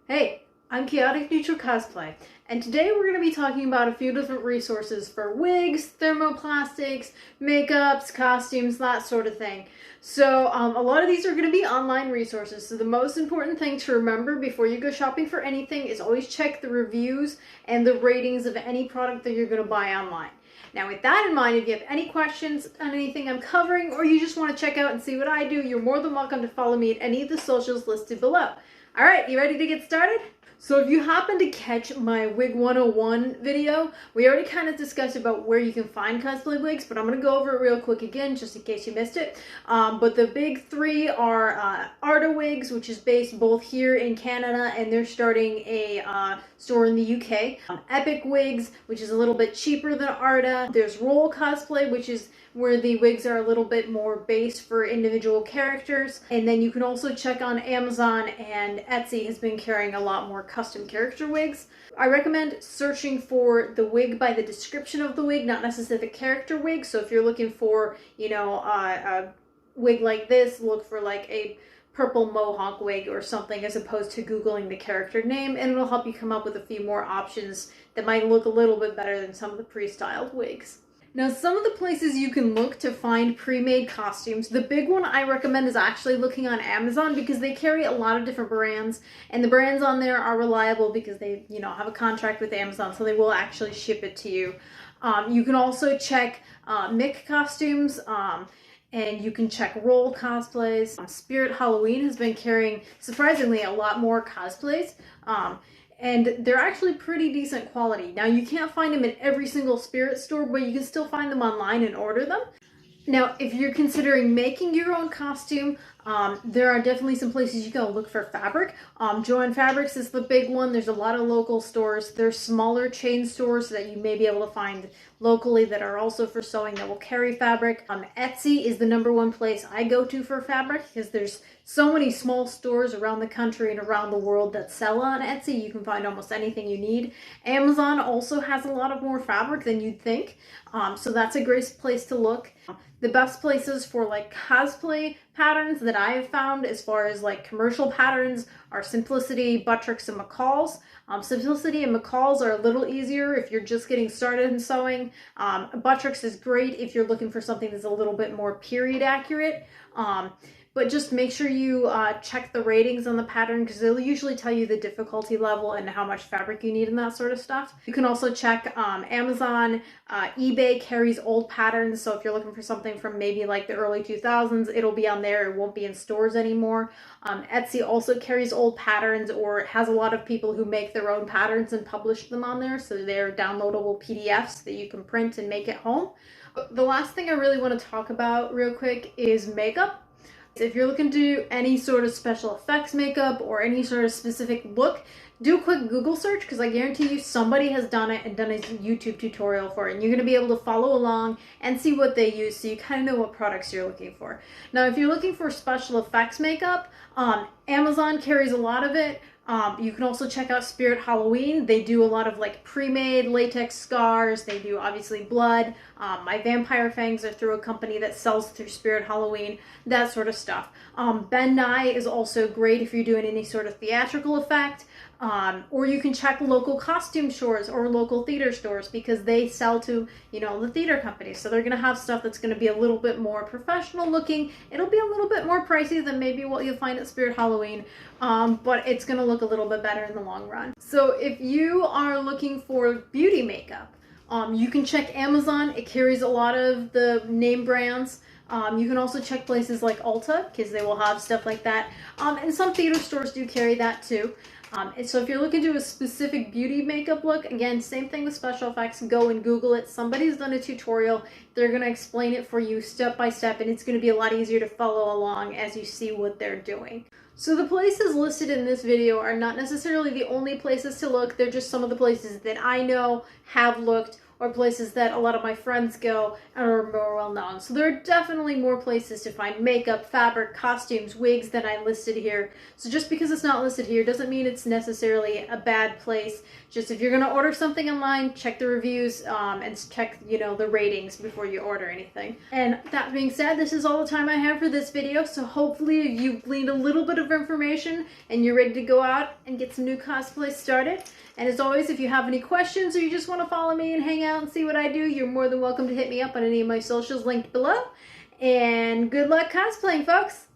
Hey, I'm Chaotic Neutral Cosplay, and today we're going to be talking about a few different resources for wigs, thermoplastics, makeups, costumes, that sort of thing. So a lot of these are going to be online resources, so the most important thing to remember before you go shopping for anything is always check the reviews and the ratings of any product that you're going to buy online. Now with that in mind, if you have any questions on anything I'm covering, or you just want to check out and see what I do, you're more than welcome to follow me at any of the socials listed below. All right, you ready to get started? So if you happen to catch my Wig 101 video, we already kind of discussed about where you can find cosplay wigs, but I'm going to go over it real quick again just in case you missed it. But the big three are Arta Wigs, which is based both here in Canada, and they're starting a store in the UK. Epic Wigs, which is a little bit cheaper than Arta. There's Roll Cosplay, which is where the wigs are a little bit more based for individual characters. And then you can also check on Amazon, and Etsy has been carrying a lot more custom character wigs. I recommend searching for the wig by the description of the wig, not necessarily the character wig. So if you're looking for, a wig like this, look for like a purple mohawk wig or something as opposed to Googling the character name, and it'll help you come up with a few more options that might look a little bit better than some of the pre-styled wigs. Now, some of the places you can look to find pre-made costumes, the big one I recommend is actually looking on Amazon because they carry a lot of different brands, and the brands on there are reliable because they, have a contract with Amazon, so they will actually ship it to you. You can also check Mick costumes, and you can check Roll cosplays. Spirit Halloween has been carrying, surprisingly, a lot more cosplays. And they're actually pretty decent quality. Now, you can't find them in every single Spirit store, but you can still find them online and order them. Now, if you're considering making your own costume, there are definitely some places you can look for fabric. Joann Fabrics is the big one. There's a lot of local stores. There's smaller chain stores that you may be able to find locally that are also for sewing that will carry fabric. Etsy is the #1 place I go to for fabric because there's so many small stores around the country and around the world that sell on Etsy. You can find almost anything you need. Amazon also has a lot of more fabric than you'd think, so that's a great place to look. The best places for like cosplay patterns that I have found as far as like commercial patterns are Simplicity, Buttricks, and McCall's. Simplicity and McCall's are a little easier if you're just getting started in sewing. Buttricks is great if you're looking for something that's a little bit more period accurate. But just make sure you check the ratings on the pattern because they'll usually tell you the difficulty level and how much fabric you need and that sort of stuff. You can also check Amazon. eBay carries old patterns, so if you're looking for something from maybe like the early 2000s, it'll be on there. It won't be in stores anymore. Etsy also carries old patterns or has a lot of people who make their own patterns and publish them on there, so they're downloadable PDFs that you can print and make at home. The last thing I really want to talk about real quick is makeup. If you're looking to do any sort of special effects makeup or any sort of specific look, do a quick Google search because I guarantee you somebody has done it and done a YouTube tutorial for it. And you're going to be able to follow along and see what they use so you kind of know what products you're looking for. Now, if you're looking for special effects makeup, Amazon carries a lot of it. You can also check out Spirit Halloween. They do a lot of like pre-made latex scars. They do obviously blood. My vampire fangs are through a company that sells through Spirit Halloween, that sort of stuff. Ben Nye is also great if you're doing any sort of theatrical effect. Or you can check local costume stores or local theater stores because they sell to, the theater companies. So they're going to have stuff that's going to be a little bit more professional looking. It'll be a little bit more pricey than maybe what you'll find at Spirit Halloween, but it's going to look a little bit better in the long run. So if you are looking for beauty makeup, you can check Amazon. It carries a lot of the name brands. You can also check places like Ulta because they will have stuff like that. And some theater stores do carry that too. And so if you're looking to do a specific beauty makeup look, again, same thing with special effects, go and Google it. Somebody's done a tutorial. They're going to explain it for you step by step, and it's going to be a lot easier to follow along as you see what they're doing. So the places listed in this video are not necessarily the only places to look. They're just some of the places that I know, have looked, or places that a lot of my friends go and are more well known. So there are definitely more places to find makeup, fabric, costumes, wigs than I listed here. So just because it's not listed here doesn't mean it's necessarily a bad place. Just if you're going to order something online, check the reviews and check, the ratings before you order anything. And that being said, this is all the time I have for this video. So hopefully you've gleaned a little bit of information and you're ready to go out and get some new cosplay started. And as always, if you have any questions or you just want to follow me and hang out and see what I do, you're more than welcome to hit me up on any of my socials linked below. And good luck cosplaying, folks!